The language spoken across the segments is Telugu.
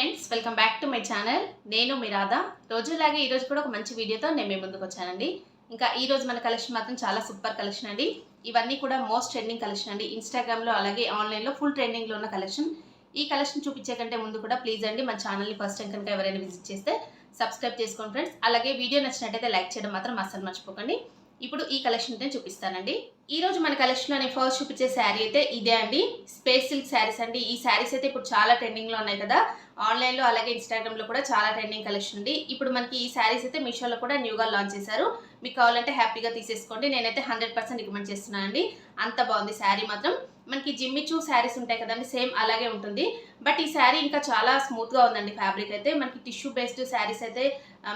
Friends, welcome back to my channel. నేను మీ రాధా. రోజులాగే ఈరోజు కూడా ఒక మంచి వీడియోతో నేను మీ ముందుకు వచ్చానండి. ఇంకా ఈరోజు మన కలెక్షన్ మాత్రం చాలా సూపర్ కలెక్షన్ అండి. ఇవన్నీ కూడా మోస్ట్ ట్రెండింగ్ కలెక్షన్ అండి. ఇన్స్టాగ్రామ్లో అలాగే ఆన్లైన్లో ఫుల్ ట్రెండింగ్లో ఉన్న కలెక్షన్. ఈ కలెక్షన్ చూపించే కంటే ముందు కూడా ప్లీజ్ అండి మన ఛానల్ని ఫస్ట్ టైం కనుక ఎవరైనా విజిట్ చేస్తే సబ్స్క్రైబ్ చేసుకోండి ఫ్రెండ్స్. అలాగే వీడియో నచ్చినట్టయితే లైక్ చేయడం మాత్రం అస్సలు మర్చిపోకండి. ఇప్పుడు ఈ కలెక్షన్ అయితే చూపిస్తానండి. ఈ రోజు మన కలెక్షన్లో నేను ఫస్ట్ చూపించే శారీ అయితే ఇదే అండి. స్పేస్ సిల్క్ శారీస్ అండి. ఈ శారీస్ అయితే ఇప్పుడు చాలా ట్రెండింగ్లో ఉన్నాయి కదా, ఆన్లైన్లో అలాగే ఇన్స్టాగ్రామ్లో కూడా చాలా ట్రెండింగ్ కలెక్షన్ ఉంది. ఇప్పుడు మనకి ఈ శారీస్ అయితే మీషోలో కూడా న్యూగా లాంచ్ చేశారు. మీకు కావాలంటే హ్యాపీగా తీసేసుకోండి. నేనైతే 100% రికమెండ్ చేస్తున్నాను అండి. అంత బాగుంది శారీ మాత్రం. మనకి జిమ్మిచూ శారీస్ ఉంటాయి కదండి, సేమ్ అలాగే ఉంటుంది. బట్ ఈ శారీ ఇంకా చాలా స్మూత్గా ఉందండి. ఫ్యాబ్రిక్ అయితే మనకి టిష్యూ బేస్డ్ శారీస్ అయితే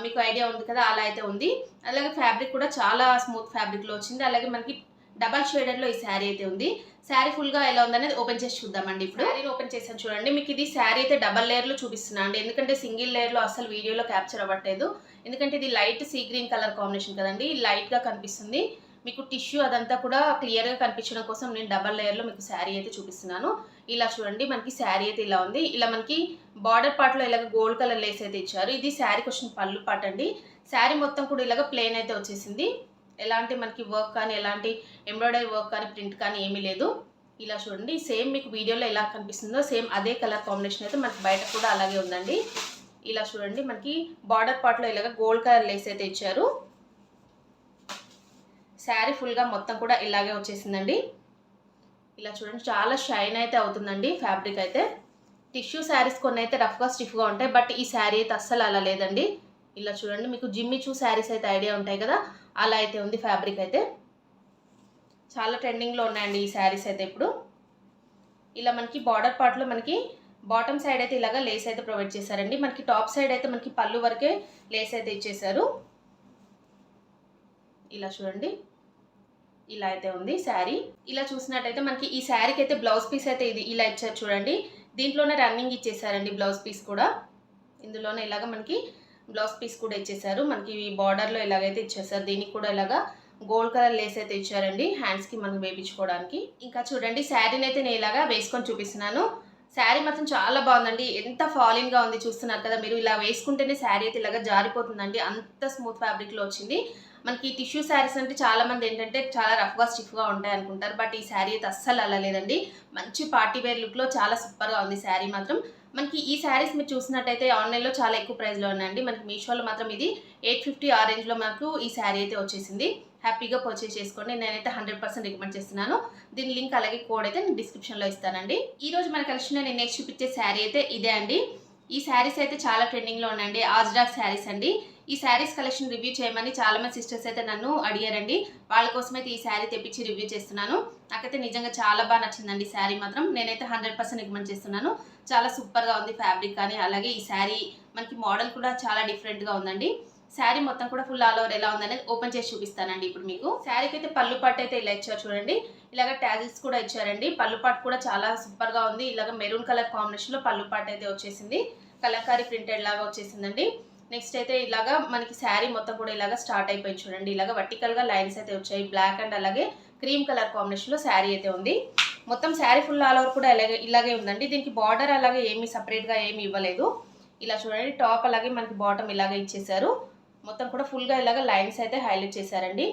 మీకు ఐడియా ఉంది కదా, అలా అయితే ఉంది. అలాగే ఫ్యాబ్రిక్ కూడా చాలా స్మూత్ ఫ్యాబ్రిక్లో వచ్చింది. అలాగే మనకి డబల్ షేడెడ్లో ఈ శారీ అయితే ఉంది. శారీ ఫుల్గా ఎలా ఉందనేది ఓపెన్ చేసి చూద్దామండి. ఇప్పుడు శారీని ఓపెన్ చేసాను చూడండి. మీకు ఇది శారీ అయితే డబల్ లేయర్లో చూపిస్తున్నాను అండి, ఎందుకంటే సింగిల్ లేయర్లో అసలు వీడియోలో క్యాప్చర్ అవ్వట్లేదు. ఎందుకంటే ఇది light sea green colour combination కదండి, లైట్గా కనిపిస్తుంది. మీకు టిష్యూ అదంతా కూడా క్లియర్గా కనిపించడం కోసం నేను డబల్ లేయర్లో మీకు శారీ అయితే చూపిస్తున్నాను. ఇలా చూడండి, మనకి శారీ అయితే ఇలా ఉంది. ఇలా మనకి బార్డర్ పార్ట్లో ఇలాగ గోల్డ్ కలర్ లేస్ అయితే ఇచ్చారు. ఇది శారీకి వచ్చిన పళ్ళు పార్ట్ అండి. శారీ మొత్తం కూడా ఇలాగ ప్లెయిన్ అయితే వచ్చేసింది. ఎలాంటి మనకి వర్క్ కానీ, ఎలాంటి ఎంబ్రాయిడరీ వర్క్ కానీ, ప్రింట్ కానీ ఏమీ లేదు. ఇలా చూడండి, సేమ్ మీకు వీడియోలో ఎలా కనిపిస్తుందో సేమ్ అదే కలర్ కాంబినేషన్ అయితే మనకి బయట కూడా అలాగే ఉందండి. ఇలా చూడండి, మనకి బార్డర్ పార్ట్లో ఇలాగ గోల్డ్ కలర్ లేస్ అయితే ఇచ్చారు. శారీ ఫుల్గా మొత్తం కూడా ఇలాగే వచ్చేసిందండి. ఇలా చూడండి, చాలా షైన్ అయితే అవుతుందండి ఫ్యాబ్రిక్ అయితే. టిష్యూ శారీస్ కొన్ని అయితే రఫ్గా స్టిఫ్గా ఉంటాయి, బట్ ఈ శారీ అయితే అస్సలు అలా లేదండి. ఇలా చూడండి, మీకు జిమ్మిచూ శారీస్ అయితే ఐడియా ఉంటాయి కదా, అలా అయితే ఉంది ఫ్యాబ్రిక్ అయితే. చాలా ట్రెండింగ్లో ఉన్నాయండి ఈ శారీస్ అయితే ఇప్పుడు. ఇలా మనకి బార్డర్ పార్ట్లో మనకి బాటమ్ సైడ్ అయితే ఇలాగా లేస్ అయితే ప్రొవైడ్ చేశారండి. మనకి టాప్ సైడ్ అయితే మనకి పళ్ళు వరకే లేస్ అయితే ఇచ్చేసారు. ఇలా చూడండి, ఇలా అయితే ఉంది శారీ. ఇలా చూసినట్టయితే మనకి ఈ శారీకి అయితే బ్లౌజ్ పీస్ అయితే ఇది ఇలా ఇచ్చారు చూడండి. దీంట్లోనే రన్నింగ్ ఇచ్చేసారండి బ్లౌజ్ పీస్ కూడా. ఇందులోనే ఇలాగ మనకి బ్లౌజ్ పీస్ కూడా ఇచ్చేసారు. మనకి బార్డర్లో ఇలాగైతే ఇచ్చేసారు. దీనికి కూడా ఇలాగా గోల్డ్ కలర్ లేస్ అయితే ఇచ్చారండి హ్యాండ్స్కి మనం వేయించుకోవడానికి. ఇంకా చూడండి, శారీని అయితే నేను ఇలాగా వేసుకొని చూపిస్తున్నాను. శారీ మాత్రం చాలా బాగుందండి. ఎంత ఫాలిన్గా ఉంది చూస్తున్నారు కదా మీరు. ఇలా వేసుకుంటేనే శారీ అయితే ఇలాగా జారిపోతుందండి, అంత స్మూత్ ఫ్యాబ్రిక్లో వచ్చింది. మనకి టిష్యూ శారీస్ అంటే చాలామంది ఏంటంటే చాలా రఫ్గా స్టిఫ్గా ఉంటాయి అనుకుంటారు, బట్ ఈ శారీ అయితే అస్సలు అలా లేదండి. మంచి పార్టీ వేర్ లుక్లో చాలా సూపర్గా ఉంది శారీ మాత్రం. మనకి ఈ శారీస్ మీరు చూసినట్టయితే ఆన్లైన్లో చాలా ఎక్కువ ప్రైస్లో ఉన్నాయండి. మనకి మీషోలో మాత్రం ఇది 850 ఆ రేంజ్లో మనకు ఈ శారీ అయితే వచ్చేసింది. హ్యాపీగా పర్చేస్ చేసుకోండి. నేనైతే 100% రికమెండ్ చేస్తున్నాను. దీని లింక్ అలాగే కోడ్ అయితే నేను డిస్క్రిప్షన్లో ఇస్తానండి. ఈరోజు మన కలెక్షన్లో నేను నెక్స్ట్ చూపించే శారీ అయితే ఇదే అండి. ఈ శారీస్ అయితే చాలా ట్రెండింగ్లో ఉన్నాయండి. ఆజ్రాక్ శారీస్ అండి. ఈ శారీస్ కలెక్షన్ రివ్యూ చేయమని చాలామంది సిస్టర్స్ అయితే నన్ను అడిగారండి. వాళ్ళ కోసమైతే ఈ శారీ తెప్పించి రివ్యూ చేస్తున్నాను. నాకైతే నిజంగా చాలా బాగా నచ్చిందండి శారీ మాత్రం. నేనైతే 100% రికమెండ్ చేస్తున్నాను. చాలా సూపర్గా ఉంది ఫ్యాబ్రిక్ కానీ, అలాగే ఈ శారీ మనకి మోడల్ కూడా చాలా డిఫరెంట్గా ఉందండి. శారీ మొత్తం కూడా ఫుల్ ఆల్ ఓవర్ ఎలా ఉందనేది ఓపెన్ చేసి చూపిస్తానండి ఇప్పుడు మీకు. శారీకి అయితే పళ్ళు పాటు అయితే ఇలా ఇచ్చారు చూడండి. ఇలాగ ట్యాజిల్స్ కూడా ఇచ్చారండి. పళ్ళు పాటు కూడా చాలా సూపర్గా ఉంది. ఇలాగ మెరూన్ కలర్ కాంబినేషన్లో పళ్ళు పాటు అయితే వచ్చేసింది. కలంకారీ ప్రింటెడ్ లాగా వచ్చేసిందండి. నెక్స్ట్ అయితే ఇలాగా మనకి శారీ మొత్తం కూడా ఇలాగ స్టార్ట్ అయిపోయింది చూడండి. ఇలాగ వర్టికల్గా లైన్స్ అయితే వచ్చాయి. బ్లాక్ అండ్ అలాగే క్రీమ్ కలర్ కాంబినేషన్లో శారీ అయితే ఉంది. మొత్తం శారీ ఫుల్ ఆల్ ఓవర్ కూడా ఇలాగే ఉందండి. దీనికి బార్డర్ అలాగే ఏమీ సపరేట్గా ఏమి ఇవ్వలేదు. ఇలా చూడండి, టాప్ అలాగే మనకి బాటమ్ ఇలాగే ఇచ్చేసారు. మొత్తం కూడా ఫుల్గా ఇలాగ లైన్స్ అయితే హైలైట్ చేశారండి.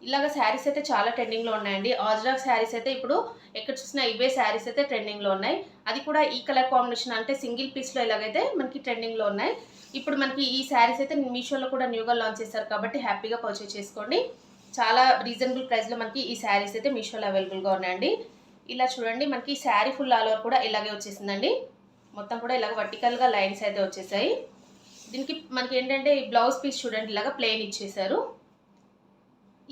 ఇలాగ శారీస్ అయితే చాలా ట్రెండింగ్లో ఉన్నాయండి. ఆజ్రాక్ శారీస్ అయితే ఇప్పుడు ఎక్కడ చూసినా ఇవే శారీస్ అయితే ట్రెండింగ్లో ఉన్నాయి. అది కూడా ఈ కలర్ కాంబినేషన్ అంటే సింగిల్ పీస్లో ఇలాగైతే మనకి ట్రెండింగ్లో ఉన్నాయి. ఇప్పుడు మనకి ఈ శారీస్ అయితే మీషోలో కూడా న్యూగా లాంచ్ చేశారు కాబట్టి హ్యాపీగా పర్చేస్ చేసుకోండి. చాలా రీజనబుల్ ప్రైస్లో మనకి ఈ శారీస్ అయితే మీషోలో అవైలబుల్గా ఉన్నాయండి. ఇలా చూడండి, మనకి శారీ ఫుల్ ఆల్ ఓవర్ కూడా ఇలాగే వచ్చేసిందండి. మొత్తం కూడా ఇలాగ వర్టికల్గా లైన్స్ అయితే వచ్చేసాయి. దీనికి మనకి ఏంటంటే ఈ బ్లౌజ్ పీస్ చూడండి ఇలాగ ప్లెయిన్ ఇచ్చేసారు.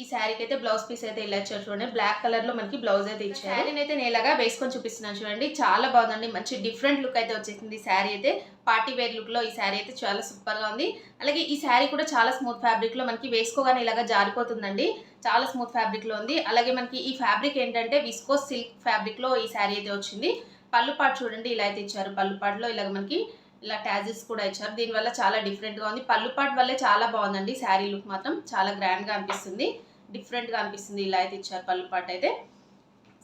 ఈ శారీకి అయితే బ్లౌజ్ పీస్ అయితే ఇలా ఇచ్చారు చూడండి. బ్లాక్ కలర్లో మనకి బ్లౌజ్ అయితే ఇచ్చారు. శారీని అయితే నేను ఇలాగా వేసుకొని చూపిస్తున్నాను చూడండి. చాలా బాగుందండి, మంచి డిఫరెంట్ లుక్ అయితే వచ్చేసింది. శారీ అయితే పార్టీ వేర్ లుక్లో ఈ శారీ అయితే చాలా సూపర్గా ఉంది. అలాగే ఈ శారీ కూడా చాలా స్మూత్ ఫ్యాబ్రిక్లో మనకి వేసుకోగానే ఇలాగా జారిపోతుందండి. చాలా స్మూత్ ఫ్యాబ్రిక్లో ఉంది. అలాగే మనకి ఈ ఫ్యాబ్రిక్ ఏంటంటే విస్కోస్ సిల్క్ ఫ్యాబ్రిక్లో ఈ శారీ అయితే వచ్చింది. పళ్ళు పాటు చూడండి ఇలా అయితే ఇచ్చారు. పళ్ళు పాటులో ఇలాగ మనకి ఇలా ట్యాజిల్స్ కూడా ఇచ్చారు. దీనివల్ల చాలా డిఫరెంట్గా ఉంది. పళ్ళు పాటు వల్లే చాలా బాగుందండి. శారీ లుక్ మాత్రం చాలా గ్రాండ్గా అనిపిస్తుంది, డిఫరెంట్గా అనిపిస్తుంది. ఇలా అయితే ఇచ్చారు పళ్ళు పాటు అయితే.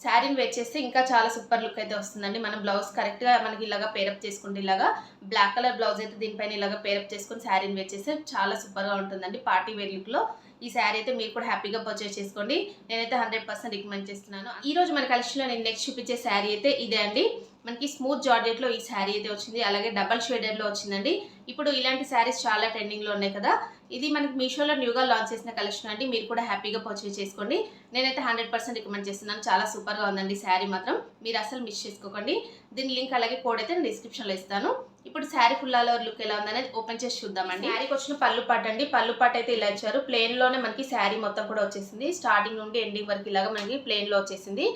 శారీని వేర్ చేస్తే ఇంకా చాలా సూపర్ లుక్ అయితే వస్తుందండి. మనం బ్లౌజ్ కరెక్ట్గా మనకి ఇలాగా పేరప్ చేసుకుంటే ఇలాగా బ్లాక్ కలర్ బ్లౌజ్ అయితే దీనిపైన ఇలాగా పేరప్ చేసుకొని శారీని వేర్ చేస్తే చాలా సూపర్గా ఉంటుందండి. పార్టీ వేర్ లుక్లో ఈ శారీ అయితే మీరు కూడా హ్యాపీగా పర్చేస్ చేసుకోండి. నేనైతే 100% రికమెండ్ చేస్తున్నాను. ఈ రోజు మన కలెక్షన్లో నేను నెక్స్ట్ చూపించే శారీ అయితే ఇదే అండి. మనకి స్మూత్ జార్జెట్లో ఈ శారీ అయితే వచ్చింది. అలాగే డబల్ షేడెడ్లో వచ్చిందండి. ఇప్పుడు ఇలాంటి శారీస్ చాలా ట్రెండింగ్లో ఉన్నాయి కదా. ఇది మనకి మీషోలో న్యూగా లాంచ్ చేసిన కలెక్షన్ అండి. మీరు కూడా హ్యాపీగా పర్చేస్ చేసుకోండి. నేనైతే 100% రికమెండ్ చేస్తున్నాను. చాలా సూపర్గా ఉందండి శారీ మాత్రం. మీరు అసలు మిస్ చేసుకోకండి. దీని లింక్ అలాగే కోడ్ అయితే నేను డిస్క్రిప్షన్లో ఇస్తాను. ఇప్పుడు sari full all over look ఎలా ఉందనేది ఓపెన్ చేసి చూద్దామండి. శారీకి వచ్చిన పళ్ళు పాట అండి. పళ్ళు పాట అయితే ఇలా ఇచ్చారు. ప్లెయిన్లోనే మనకి శారీ మొత్తం కూడా వచ్చేసింది. స్టార్టింగ్ నుండి ఎండింగ్ వరకు ఇలాగా మనకి ప్లెయిన్లో వచ్చేసింది.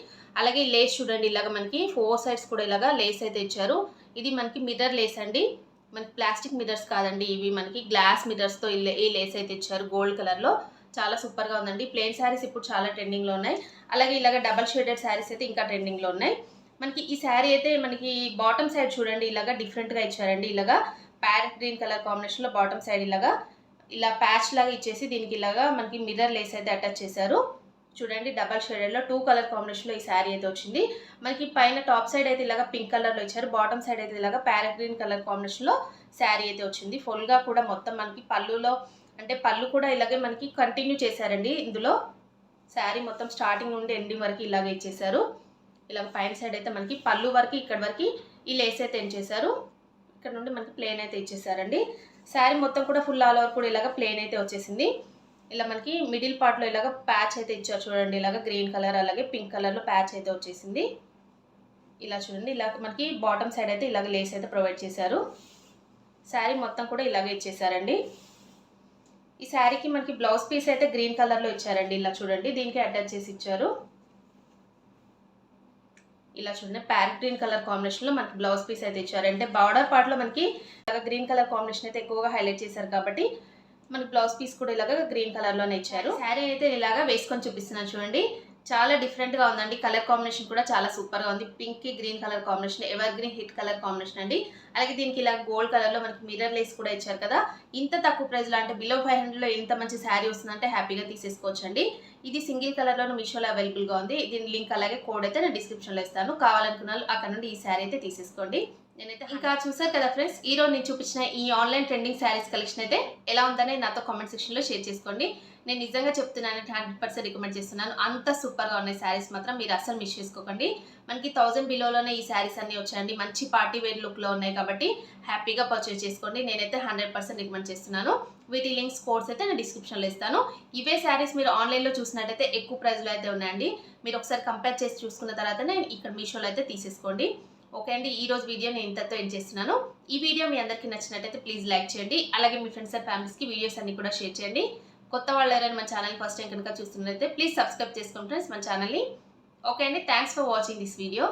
అలాగే లేస్ చూడండి, ఇలాగ మనకి 4 సైడ్స్ కూడా ఇలాగా లేస్ అయితే ఇచ్చారు. ఇది మనకి మిర్రర్ లేస్ అండి. మనకి ప్లాస్టిక్ మిర్రర్స్ కాదండి, ఇవి మనకి గ్లాస్ మిర్రర్స్తో ఈ లేస్ అయితే ఇచ్చారు గోల్డ్ కలర్లో. చాలా సూపర్గా ఉందండి. ప్లెయిన్ శారీస్ ఇప్పుడు చాలా ట్రెండింగ్లో ఉన్నాయి. అలాగే ఇలాగ డబల్ షేడెడ్ శారీస్ అయితే ఇంకా ట్రెండింగ్లో ఉన్నాయి. మనకి ఈ శారీ అయితే మనకి బాటమ్ సైడ్ చూడండి ఇలాగా డిఫరెంట్గా ఇచ్చారండి. ఇలాగా ప్యారెట్ గ్రీన్ కలర్ కాంబినేషన్లో బాటమ్ సైడ్ ఇలాగా ఇలా ప్యాచ్ లాగా ఇచ్చేసి దీనికి ఇలాగా మనకి మిర్రర్ లేస్ అయితే అటాచ్ చేశారు. చూడండి డబల్ షేడెడ్లో 2 కలర్ కాంబినేషన్లో ఈ శారీ అయితే వచ్చింది. మనకి పైన టాప్ సైడ్ అయితే ఇలాగా పింక్ కలర్లో ఇచ్చారు. బాటమ్ సైడ్ అయితే ఇలాగా ప్యారెట్ గ్రీన్ కలర్ కాంబినేషన్లో శారీ అయితే వచ్చింది. ఫుల్గా కూడా మొత్తం మనకి పళ్ళులో అంటే పళ్ళు కూడా ఇలాగే మనకి కంటిన్యూ చేశారండి. ఇందులో శారీ మొత్తం స్టార్టింగ్ నుండి ఎండింగ్ వరకు ఇలాగే ఇచ్చేసారు. ఇలాగ పైన సైడ్ అయితే మనకి పళ్ళు వరకు ఇక్కడ వరకు ఈ లేస్ అయితే ఏం చేశారు. ఇక్కడ నుండి మనకి ప్లేన్ అయితే ఇచ్చేసారండి. శారీ మొత్తం కూడా ఫుల్ ఆల్ ఓవర్ కూడా ఇలాగ ప్లేన్ అయితే వచ్చేసింది. ఇలా మనకి మిడిల్ పార్ట్లో ఇలాగ ప్యాచ్ అయితే ఇచ్చారు చూడండి. ఇలాగ గ్రీన్ కలర్ అలాగే పింక్ కలర్లో ప్యాచ్ అయితే వచ్చేసింది. ఇలా చూడండి, ఇలా మనకి బాటమ్ సైడ్ అయితే ఇలాగ లేస్ అయితే ప్రొవైడ్ చేశారు. శారీ మొత్తం కూడా ఇలాగే ఇచ్చేసారండి. ఈ శారీకి మనకి బ్లౌజ్ పీస్ అయితే గ్రీన్ కలర్లో ఇచ్చారండి. ఇలా చూడండి, దీనికి అటాచ్ చేసి ఇచ్చారు. ఇలా చూడండి ప్యారెట్ గ్రీన్ కలర్ కాంబినేషన్లో మనకి బ్లౌజ్ పీస్ అయితే ఇచ్చారు. అంటే బార్డర్ పార్ట్లో మనకి ఇలాగ గ్రీన్ కలర్ కాంబినేషన్ అయితే ఎక్కువగా హైలైట్ చేశారు కాబట్టి మనకి బ్లౌజ్ పీస్ కూడా ఇలాగ గ్రీన్ కలర్లోనే ఇచ్చారు. శారీ అయితే ఇలాగా వేసుకొని చూపిస్తున్నాను చూడండి. చాలా డిఫరెంట్గా ఉందండి. కలర్ కాంబినేషన్ కూడా చాలా సూపర్గా ఉంది. పింక్కి green colour combination, evergreen hit colour combination అండి. అలాగే దీనికి ఇలా గోల్డ్ కలర్లో మనకి మిర్రర్ లేస్ కూడా ఇచ్చారు కదా. ఇంత తక్కువ ప్రైస్లో అంటే బిలో 500లో ఇంత మంచి శారీ వస్తుందంటే హ్యాపీగా తీసేసుకోవచ్చు అండి. ఇది సింగిల్ కలర్లో మీషోలో అవైలబుల్గా ఉంది. దీని లింక్ అలాగే కోడ్ అయితే నేను డిస్క్రిప్షన్లో ఇస్తాను. కావాలనుకున్న వాళ్ళు అక్కడ నుండి ఈ శారీ అయితే తీసేసుకోండి. నేనైతే ఇంకా చూసారు కదా ఫ్రెండ్స్, ఈ రోజు నేను చూపించిన ఈ ఆన్లైన్ ట్రెండింగ్ శారీస్ కలెక్షన్ అయితే ఎలా ఉందని నాతో కామెంట్ సెక్షన్లో షేర్ చేసుకోండి. నేను నిజంగా చెప్తున్నాను, 100% రికమెండ్ చేస్తున్నాను. అంత సూపర్గా ఉన్నాయి శారీస్ మాత్రం. మీరు అస్సలు మిస్ చేసుకోకండి. మనకి 1000 బిలోలోనే ఈ శారీస్ అన్నీ వచ్చాయండి. మంచి పార్టీ వేర్ లుక్లో ఉన్నాయి కాబట్టి హ్యాపీగా పర్చేస్ చేసుకోండి. నేనైతే 100% రికమెండ్ చేస్తున్నాను. వీటి లింక్స్ కోడ్స్ అయితే నేను డిస్క్రిప్షన్లో ఇస్తాను. ఇవే శారీస్ మీరు ఆన్లైన్లో చూసినట్టయితే ఎక్కువ ప్రైస్లో అయితే ఉన్నాయండి. మీరు ఒకసారి కంపేర్ చేసి చూసుకున్న తర్వాతనే ఇక్కడ మీషోలో అయితే తీసేసుకోండి. ఓకే అండి, ఈ రోజు వీడియో నేను ఇంతతో ఎండ్ చేస్తున్నాను. ఈ వీడియో మీ అందరికీ నచ్చినట్టయితే ప్లీజ్ లైక్ చేయండి. అలాగే మీ ఫ్రెండ్స్ అండ్ ఫ్యామిలీస్కి వీడియోస్ అన్ని కూడా షేర్ చేయండి. కొత్త వాళ్ళు ఎవరైనా మన ఛానల్ ఫస్ట్ టైం కనుక చూస్తున్నట్లయితే ప్లీజ్ సబ్స్క్రైబ్ చేసుకోండి ఫ్రెండ్స్ మన ఛానల్ని. ఓకే అండి, thanks for watching this video.